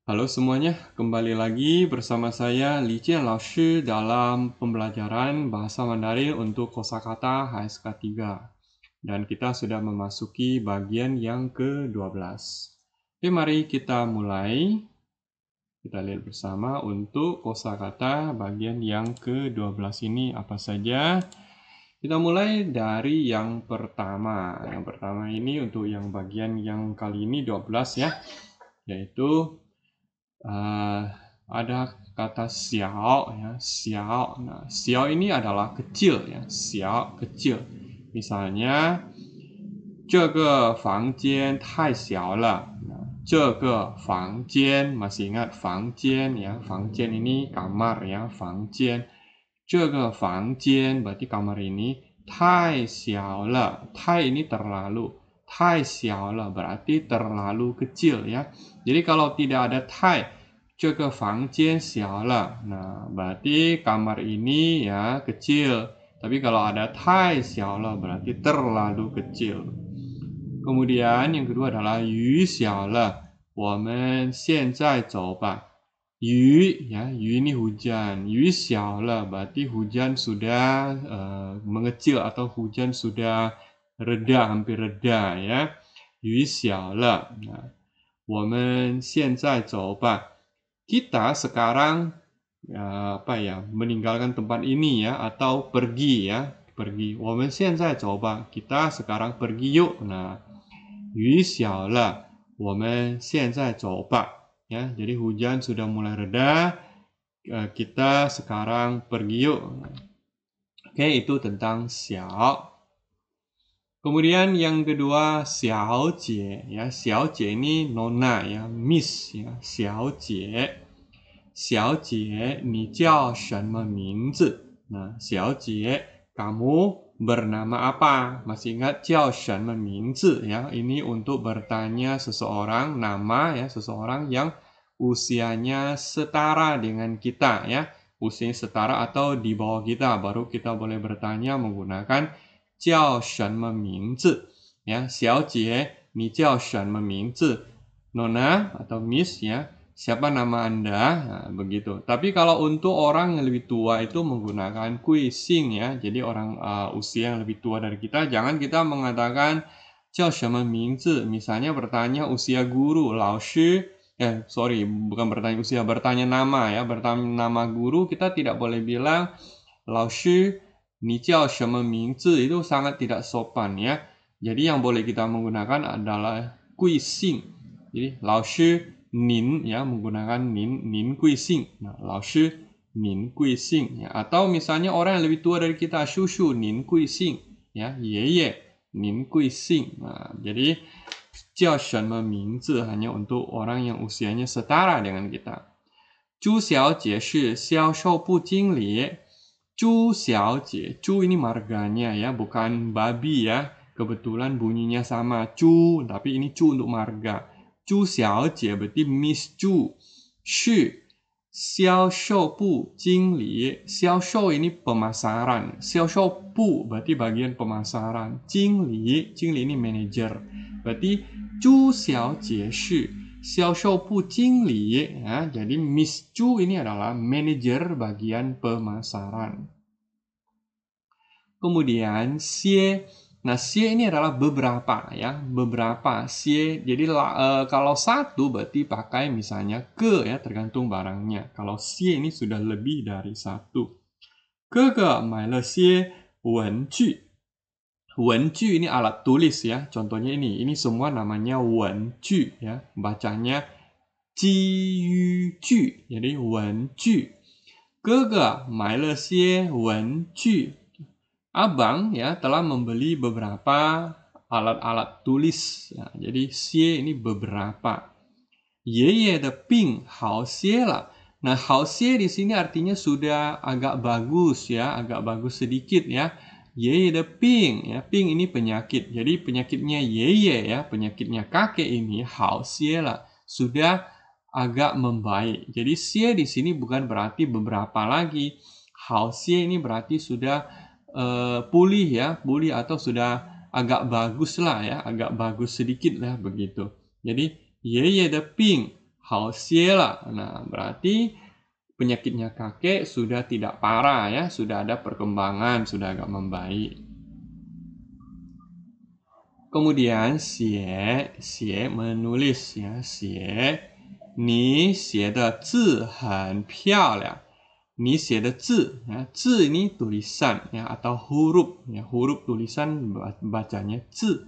Halo semuanya, kembali lagi bersama saya Li Jian Lao Shi dalam pembelajaran Bahasa Mandarin untuk kosakata HSK 3. Dan kita sudah memasuki bagian yang ke-12. Oke, mari kita mulai. Kita lihat bersama untuk kosakata bagian yang ke-12 ini apa saja. Kita mulai dari yang pertama. Yang pertama ini untuk yang bagian yang kali ini 12 ya, yaitu ada kata xiao ya, xiao. Nah, xiao ini adalah kecil ya, xiao kecil. Misalnya, 这个房间太小了。这个房间 masih ingat 房间 ya, 房间 ini kamar ya, 房间。这个房间 berarti kamar ini 太小了，太 ini terlalu, 太小了 berarti terlalu kecil ya. Jadi kalau tidak ada 太，这个房间小了，nah berarti kamar ini ya kecil. Tapi kalau ada 太小了 berarti terlalu kecil. Kemudian yang kedua adalah 雨小了，我们现在走吧。雨ya, 雨 ini hujan. 雨小了 berarti hujan sudah mengecil atau hujan sudah reda, hampir reda ya. 雨小了。Nah, 我们现在走吧。Kita sekarang meninggalkan tempat ini ya, atau pergi ya, pergi. 我们现在走吧。Kita sekarang pergi yuk. Nah, 雨小了，我们现在走吧。Ya, jadi hujan sudah mulai reda, kita sekarang pergi yuk. Oke, itu tentang xiao. Kemudian yang kedua, xiao jie ya. Xiao jie ini nona ya, miss ya, xiao jie. Xiao jie, 你叫什么名字? Nah, xiao jie, kamu bernama apa? Masih ingat 叫什么名字 ya? Ini untuk bertanya seseorang, nama ya, seseorang yang usianya setara dengan kita ya. Usianya setara atau di bawah kita, baru kita boleh bertanya menggunakan 叫什么名字 ya. 小姐，你叫什么名字? Nona atau Miss ya. Siapa nama Anda? Nah, begitu. Tapi kalau untuk orang yang lebih tua itu menggunakan kui xing ya. Jadi orang usia yang lebih tua dari kita, jangan kita mengatakan 叫什么名字. Misalnya bertanya usia guru, 老师, bukan bertanya usia, bertanya nama ya. Bertanya nama guru, kita tidak boleh bilang 老师你叫什么名字, itu sangat tidak sopan ya. Jadi yang boleh kita menggunakan adalah kui xing. Jadi 老师 nin ya, menggunakan nin kui xing. Nah, 老师 nin kui xing ya. Atau misalnya orang yang lebih tua dari kita, 叔叔 nin kui xing ya, 爷爷 nin kui xing. Nah, jadi 叫什么名字 hanya untuk orang yang usianya setara dengan kita. 朱小姐是销售部经理。朱小姐, 朱 ini marganya ya, bukan babi ya. Kebetulan bunyinya sama, 朱, tapi ini 朱 untuk marga. 朱小姐 berarti Miss 朱，是销售部经理。销售 ini pemasaran, 销售部 berarti bagian pemasaran. 经理 ini manager. Berarti 朱小姐是销售部经理ya. Jadi Miss 朱 ini adalah manajer bagian pemasaran. Kemudian xie. Nah, xie ini adalah beberapa ya, beberapa xie. Jadi kalau satu berarti pakai misalnya ke ya, tergantung barangnya. Kalau xie ini sudah lebih dari satu. 哥哥买了些文具。文具 ini alat tulis ya. Contohnya ini semua namanya 文具 ya. Bacanya 基于具. Jadi 文具。哥哥买了些文具。Abang ya telah membeli beberapa alat-alat tulis. Ya, jadi xie ini beberapa. Yeye de ping hao xie lah. Nah, hao xie di sini artinya sudah agak bagus ya, agak bagus sedikit ya. Yeye de ping ya, ping ini penyakit. Jadi penyakitnya yeye ya, penyakitnya kakek ini hao xie lah, sudah agak membaik. Jadi xie di sini bukan berarti beberapa lagi. Hao xie ini berarti sudah pulih ya, pulih atau sudah agak bagus lah ya, agak bagus sedikit lah begitu. Jadi yeye de ping 好些了. Nah, berarti penyakitnya kakek sudah tidak parah ya, sudah ada perkembangan, sudah agak membaik. Kemudian xie menulis ya, xie, 你写的字很漂亮. 你写的字ya, 字 ini tulisan ya atau huruf ya, huruf tulisan bacanya 字.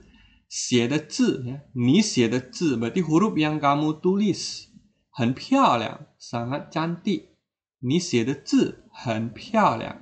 写的字 ya, 你写的字 berarti huruf yang kamu tulis. 很漂亮, sangat cantik. 你写的字很漂亮.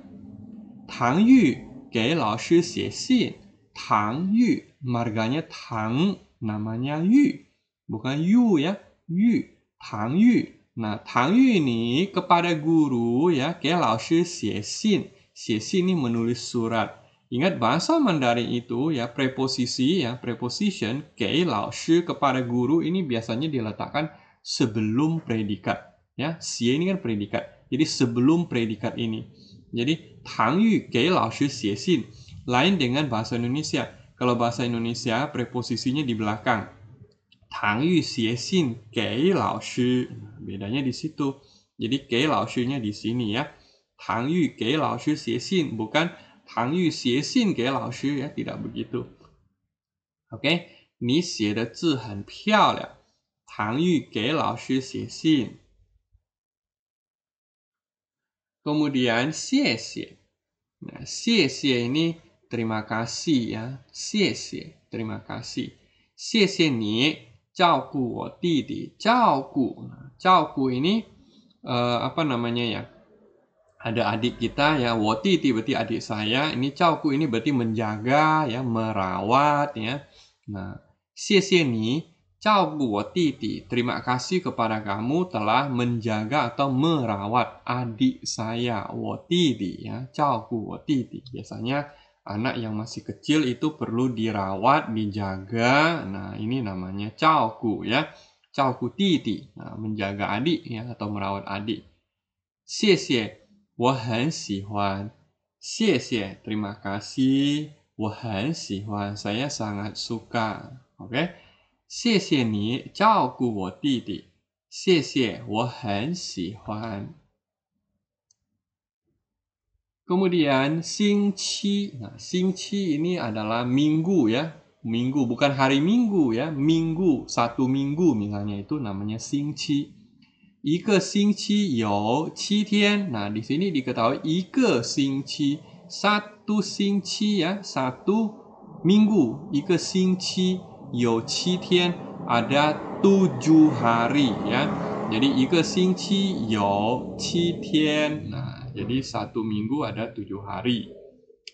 唐玉给老师写信. 唐玉, marganya Tang, namanya Yu, bukan Yu ya, Yu, Tang Yu. Nah, Tang Yu ini kepada guru ya, ke 老师写信. 写信 ini menulis surat. Ingat bahasa Mandarin itu ya, preposisi ya, preposition, ke 老师 kepada guru ini biasanya diletakkan sebelum predikat ya. Xie ini kan predikat. Jadi sebelum predikat ini. Jadi Tang Yu ke 老师写信. Lain dengan bahasa Indonesia. Kalau bahasa Indonesia preposisinya di belakang. Tang Yu xie xin ge lao shi. Bedanya di situ. Jadi ge lao shi-nya di sini ya. Tang Yu ge lao shi xie xin, bukan Tang Yu xie xin ge lao shi ya, tidak begitu. Oke, 你写的字很漂亮. Tang Yu ge lao shi xie xin. Kemudian xie xie. Nah, xie xie ini terima kasih ya. 谢谢, terima kasih. 谢谢你照顾我弟弟. 照顾. Nah, 照顾 ini apa namanya ya? Ada adik kita ya, 我弟弟 berarti adik saya. Ini 照顾 ini berarti menjaga ya, merawat ya. Nah, 谢谢你照顾我弟弟. Terima kasih kepada kamu telah menjaga atau merawat adik saya. 我弟弟 ya, 照顾我弟弟. Biasanya anak yang masih kecil itu perlu dirawat, dijaga. Nah, ini namanya 照顾 ya. 照顾弟弟, nah, menjaga adik ya atau merawat adik. 谢谢, 我很喜欢. 谢谢, terima kasih. 我很喜欢, saya sangat suka. Oke. 谢谢你照顾我弟弟. 谢谢, 我很喜欢. Kemudian 星期. Nah, 星期 ini adalah minggu ya. Minggu, bukan hari minggu ya. Minggu, satu minggu misalnya itu namanya 星期. 一个星期有7天. Nah, di sini diketahui 一个星期, satu 星期 ya, satu minggu. 一个星期有7天, ada 7 hari ya. Jadi 一个星期有7天. Nah, jadi satu minggu ada 7 hari.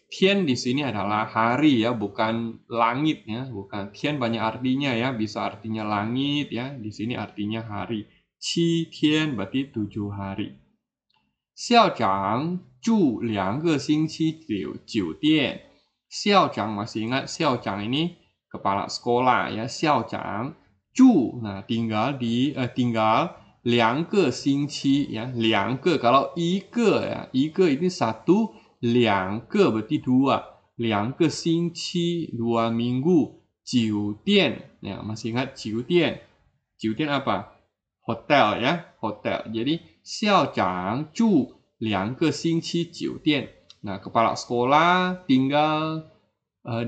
Tian di sini adalah hari ya, bukan langit ya, bukan. Tian banyak artinya ya, bisa artinya langit ya, di sini artinya hari. 7 天 berarti 7 hari. 校长住2个星期酒店. 校长 masih ingat, 校长 ini kepala sekolah ya, 校长住, nah tinggal 2个星期 ya, 2个, kalau 1个 ya, 1个 ini 1, 2个 berarti 2, 2个星期, 2 minggu, 酒店ya, masih ingat 酒店, 酒店 apa? Hotel ya, hotel. Jadi 校长住2个星期酒店. Nah, kepala sekolah tinggal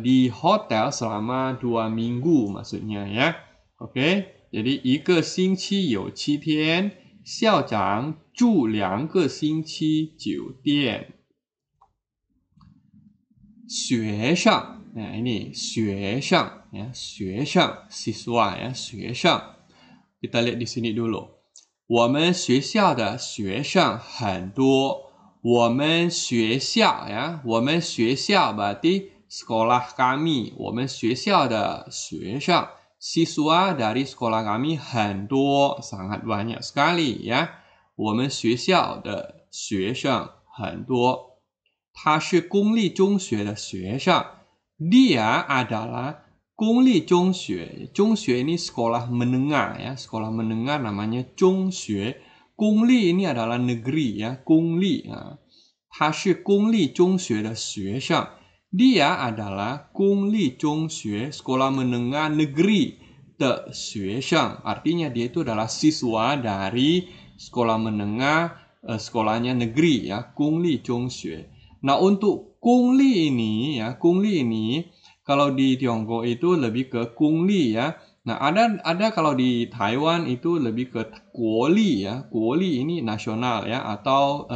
di hotel selama 2 minggu maksudnya ya. Oke, jadi 1个星期有7天, 校长住2个星期酒店. 学生, nah ini 学生 ya, 学生 siswa ya, 学生. Kita lihat di sini dulu. 我们学校的学生很多. 我们学校 ya, 我们学校 berarti sekolah kami. 我们学校的学生, siswa dari sekolah kami 很多, sangat banyak sekali ya. 我们学校的学生很多. 他是公立中学的学生. Dia adalah 公立中学. 中学 ini sekolah menengah ya, sekolah menengah namanya 中学. 公立 ini adalah negeri ya, 公立. 他是公立中学的学生. Dia adalah 公立中学, sekolah menengah negeri. 的学生, artinya dia itu adalah siswa dari sekolah menengah, sekolahnya negeri ya, Gongli Zhongxue. Nah, untuk Gongli ini ya, Gongli ini kalau di Tiongkok itu lebih ke Gongli ya. Nah, ada kalau di Taiwan itu lebih ke Guoli ya. Guoli ini nasional ya, atau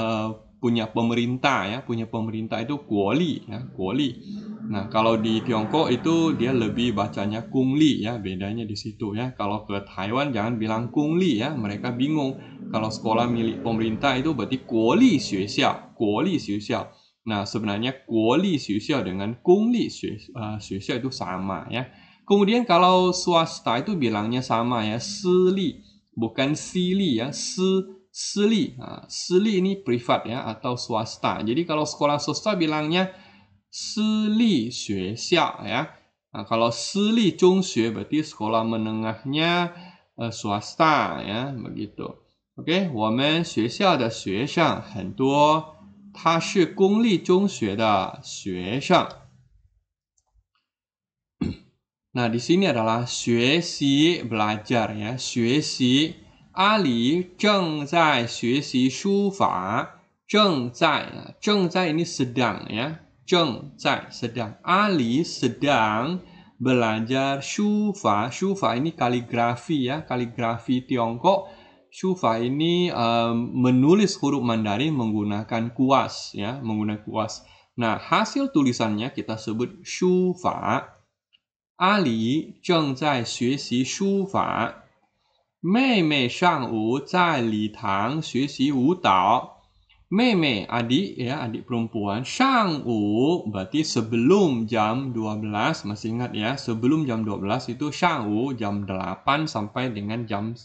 punya pemerintah ya, punya pemerintah itu Guoli ya, Guoli. Nah, kalau di Tiongkok itu dia lebih bacanya Gongli ya, bedanya di situ ya. Kalau ke Taiwan jangan bilang Gongli ya, mereka bingung. Kalau sekolah milik pemerintah itu berarti Guoli Xuexiao, Guoli Xuexiao. Nah, sebenarnya Guoli Xuexiao dengan Gongli Xuexiao itu sama ya. Kemudian kalau swasta itu bilangnya sama ya, Sili, bukan Sili ya, Sili. Nah, Sili ini privat ya, atau swasta. Jadi kalau sekolah swasta bilangnya Sili Xuexiao ya. Nah, kalau Sili Zhongxue berarti sekolah menengahnya swasta ya, begitu. OK， 我们学校的学生很多，他是公立中学的学生。Nah, di sini adalah 学习 belajar ya, 学习。阿里正在学习书法，正在ini sedang ya, 正在 sedang. Ali sedang belajar 书法，书法 ini kaligrafi ya, kaligrafi Tiongkok. 书法 ini menulis huruf Mandarin menggunakan kuas ya, menggunakan kuas. Nah, hasil tulisannya kita sebut 书法。阿里正在学习书法，妹妹上午在礼堂学习舞蹈。妹妹 adik ya, adik perempuan. 上午 berarti sebelum jam 12, masih ingat ya, sebelum jam 12 itu 上午 jam 8 sampai dengan jam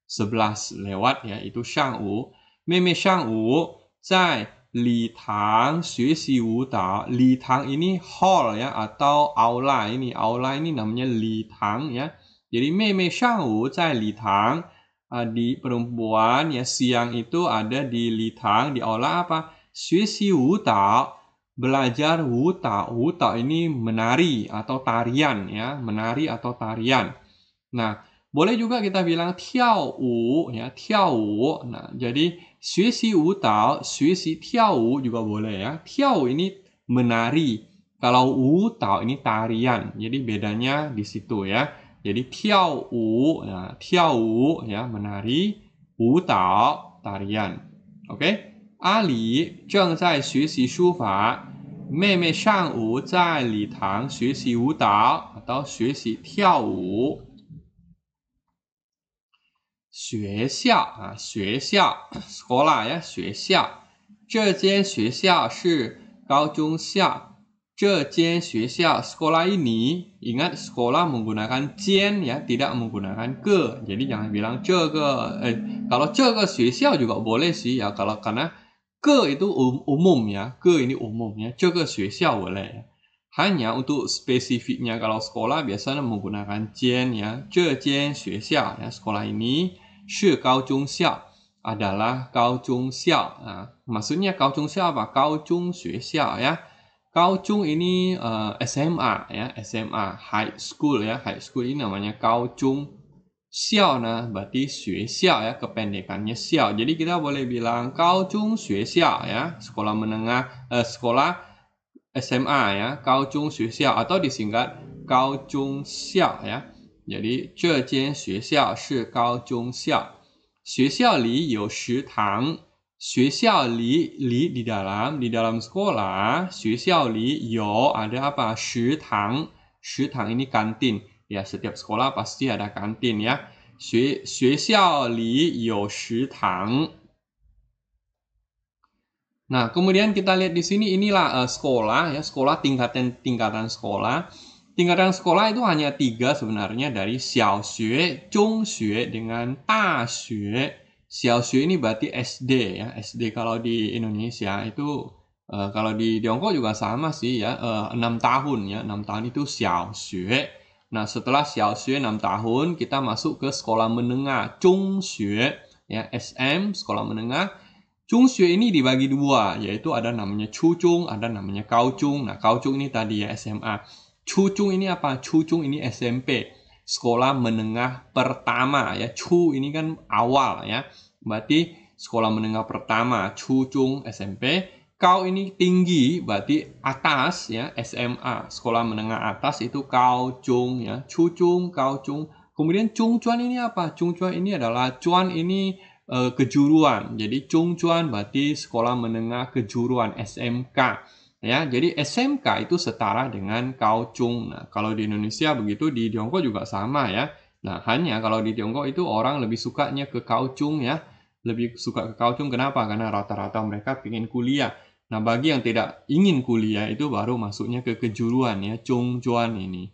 11 lewat ya, itu 上午。妹妹上午在礼堂学习舞蹈. Li tang ini hall ya, atau aula ini. Aula ini namanya li tang ya. Jadi Mei Shangwu zai li tang, adik perempuan ya, siang itu ada di li tang, di aula apa? 学习舞蹈, belajar wutao. Wutao ini menari atau tarian ya, menari atau tarian. Nah, boleh juga kita bilang 跳舞 ya, 跳舞. Nah, jadi 学习舞蹈, 学习跳舞 juga boleh ya. 跳舞 ini menari. Kalau 舞蹈 ini tarian. Jadi bedanya di situ ya. Jadi 跳舞 ya, 跳舞 ya, menari, 舞蹈 tarian. Oke? 阿里正在学习书法，妹妹上午在礼堂学习舞蹈 atau 学习跳舞。学校啊，学校 sekolah ya, 学校。这间学校是高中校。这间学校 sekolah ini, ingat sekolah menggunakan 间 ya, tidak menggunakan ke. Jadi jangan bilang 这个 kalau 这个学校 juga boleh sih ya, kalau karena ke itu umum ya, ke ini umum ya, 这个学校 boleh. Hanya untuk spesifiknya kalau sekolah biasanya menggunakan 间 ya, 这间学校 ya, sekolah ini 是高中校 adalah 高中校. Nah, maksudnya 高中校 apa? 高中学校 ya. 高中 ini SMA ya, SMA, high school ya, high school ini namanya 高中. Xiao nah berarti 学校 ya, kependekannya xiao. Jadi kita boleh bilang 高中学校 ya, sekolah menengah, sekolah SMA ya, 高中学校 atau disingkat 高中校 ya. Jadi 这间学校是高中校。学校里有食堂。学校里 di dalam sekolah. 学校里有 ada apa? 食堂. 食堂 ini kantin. Ya, setiap sekolah pasti ada kantin ya. 学校里有食堂. Nah, kemudian kita lihat di sini inilah sekolah ya, sekolah tingkatan sekolah. Tingkatan sekolah itu hanya 3 sebenarnya, dari 小学, 中学 dengan 大学. 小学 ini berarti SD ya. SD kalau di Indonesia itu kalau di Tiongkok juga sama sih ya, 6 tahun ya. 6 tahun itu 小学. Nah, setelah 小学 6 tahun kita masuk ke sekolah menengah, 中学 ya, SM, sekolah menengah. 中学 ini dibagi 2, yaitu ada namanya 初中, ada namanya 高中. Nah, 高中 ini tadi ya SMA. 初中 ini apa? 初中 ini SMP. sekolah menengah pertama ya. Chu ini kan awal ya. Berarti sekolah menengah pertama, Chu Chung SMP. Kau ini tinggi, berarti atas ya, SMA. Sekolah menengah atas itu Kau Chung ya. Chu Chung, Kau Chung. Kemudian Chung Chuan ini apa? Chung Chuan ini adalah Chuan ini kejuruan. Jadi Chung Chuan berarti sekolah menengah kejuruan SMK. Ya, jadi SMK itu setara dengan Kau Chung. Nah, kalau di Indonesia begitu, di Tiongkok juga sama ya. Nah, hanya kalau di Tiongkok itu orang lebih sukanya ke Kau Chung ya. Lebih suka ke Kau Chung, kenapa? Karena rata-rata mereka ingin kuliah. Nah, bagi yang tidak ingin kuliah itu baru masuknya ke kejuruan ya, Chung Chuan ini.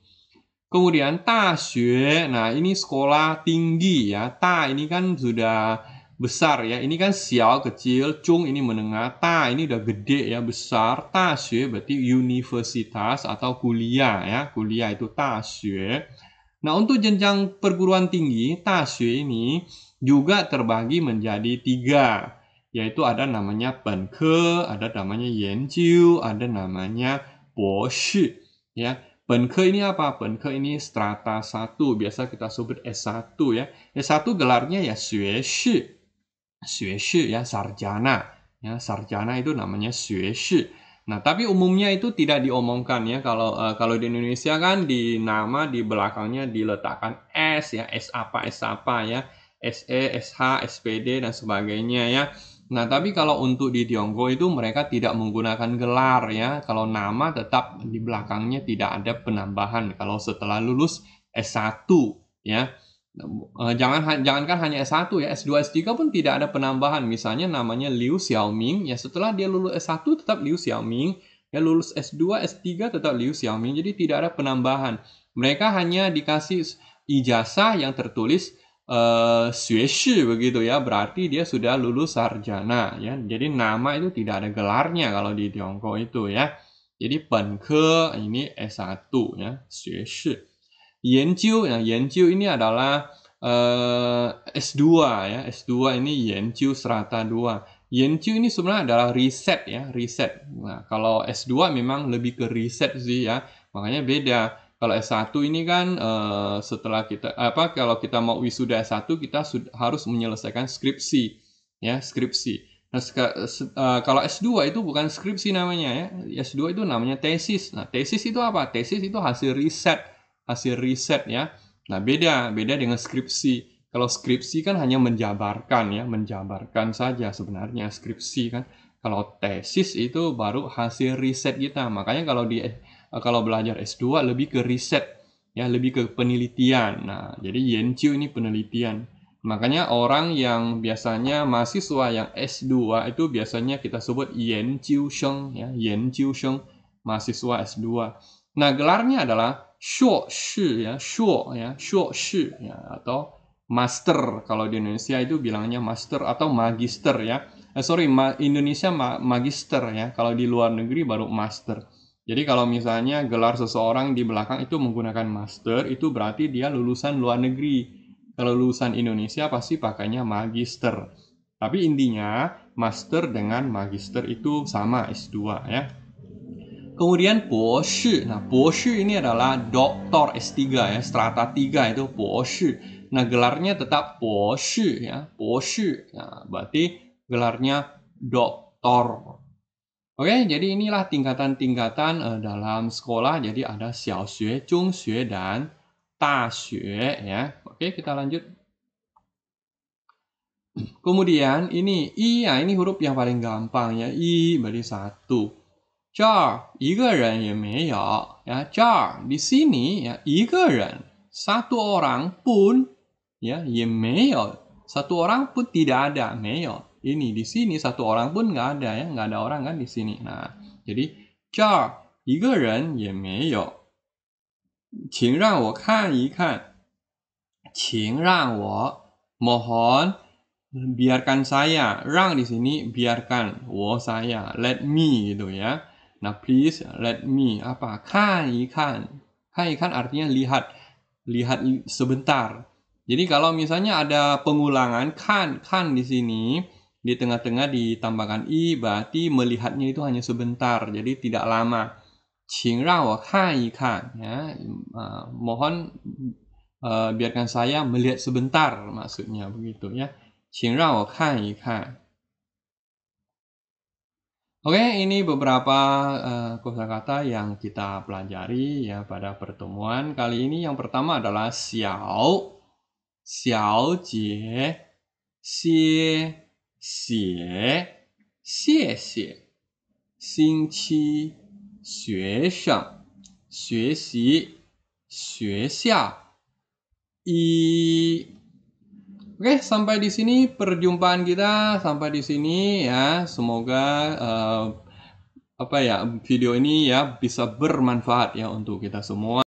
Kemudian Taxue, nah ini sekolah tinggi ya. Ta ini kan sudah besar ya. Ini kan xiao kecil, Chung ini menengah, Ta ini udah gede ya, besar. Taxue berarti universitas atau kuliah ya. Kuliah itu Taxue. Nah, untuk jenjang perguruan tinggi, Taxue ini juga terbagi menjadi 3. Yaitu ada namanya Benke, ada namanya Yanjiu, ada namanya Boshi. Ya, Benke ini apa? Benke ini strata 1, biasa kita sebut S1 ya. S1 gelarnya ya Xueshi. Xueshi ya, sarjana. Ya, sarjana itu namanya Xueshi. Nah, tapi umumnya itu tidak diomongkan ya. Kalau di Indonesia kan di nama di belakangnya diletakkan S ya, S apa ya. SE, SH, SPD dan sebagainya ya. Nah, tapi kalau untuk di Tiongkok itu mereka tidak menggunakan gelar ya. Kalau nama tetap di belakangnya tidak ada penambahan kalau setelah lulus S1 ya. Jangankan hanya S1 ya, S2, S3 pun tidak ada penambahan. Misalnya namanya Liu Xiaoming, ya setelah dia lulus S1 tetap Liu Xiaoming, ya lulus S2, S3 tetap Liu Xiaoming. Jadi tidak ada penambahan. Mereka hanya dikasih ijazah yang tertulis Xueshi begitu ya, berarti dia sudah lulus sarjana ya. Jadi nama itu tidak ada gelarnya kalau di Tiongkok itu ya. Jadi Benke ini S1 ya, Xueshi. Yanjiu, nah Yanjiu ini adalah S2 ya. S2 ini Yanjiu strata 2. Yanjiu ini sebenarnya adalah riset ya, riset. Nah, kalau S2 memang lebih ke riset sih ya. Makanya beda. Kalau S1 ini kan setelah kalau kita mau wisuda S1 kita harus menyelesaikan skripsi ya, skripsi. Nah, kalau S2 itu bukan skripsi namanya ya. S2 itu namanya tesis. Nah, tesis itu apa? Tesis itu hasil riset ya. Nah, beda dengan skripsi. Kalau skripsi kan hanya menjabarkan ya, menjabarkan saja sebenarnya skripsi kan. Kalau tesis itu baru hasil riset kita. Makanya kalau belajar S2 lebih ke riset ya, lebih ke penelitian. Nah, jadi Yanjiu ini penelitian. Makanya orang yang biasanya mahasiswa yang S2 itu biasanya kita sebut Yanjiu Sheng ya, Yanjiu Sheng, mahasiswa S2. Nah, gelarnya adalah Shuoshi ya, Shuoshi ya, atau master. Kalau di Indonesia itu bilangnya master atau magister ya. Indonesia magister ya. Kalau di luar negeri baru master. Jadi kalau misalnya gelar seseorang di belakang itu menggunakan master, itu berarti dia lulusan luar negeri. Kalau lulusan Indonesia pasti pakainya magister. Tapi intinya master dengan magister itu sama S2 ya. Kemudian Boshi. Nah, Boshi ini adalah doktor S3 ya, strata 3 itu Boshi. Nah, gelarnya tetap Boshi ya, Boshi. Nah, berarti gelarnya doktor. Oke, jadi inilah tingkatan-tingkatan dalam sekolah. Jadi ada xiaoxue, zhongxue, dan daxue ya. Oke, kita lanjut. Kemudian ini I, ya ini huruf yang paling gampang ya. I berarti 1. 这儿一个人也没有 ya. 这儿 di sini ya, 一个人 satu orang pun ya, 也没有 satu orang pun tidak ada, 没有 ini di sini satu orang pun nggak ada ya, nggak ada orang kan di sini. Nah, jadi 这儿一个人也没有，请让我看一看，请让我 mohon biarkan saya, rang di sini biarkan, wo saya, let me gitu ya. Nah, please let me apa? Kan ikan artinya lihat sebentar. Jadi kalau misalnya ada pengulangan kan di sini di tengah-tengah ditambahkan i, berarti melihatnya itu hanya sebentar, jadi tidak lama. 请让我看一看 ya. Mohon biarkan saya melihat sebentar, maksudnya begitu ya. 请让我看一看. Oke, ini beberapa kosakata yang kita pelajari ya pada pertemuan kali ini. Yang pertama adalah xiao, xiao jie, xie, xie, xie xie, xing qi, xue sheng, xue xi, xue xia, Oke, sampai di sini perjumpaan kita sampai di sini ya. Semoga video ini ya bisa bermanfaat ya untuk kita semua.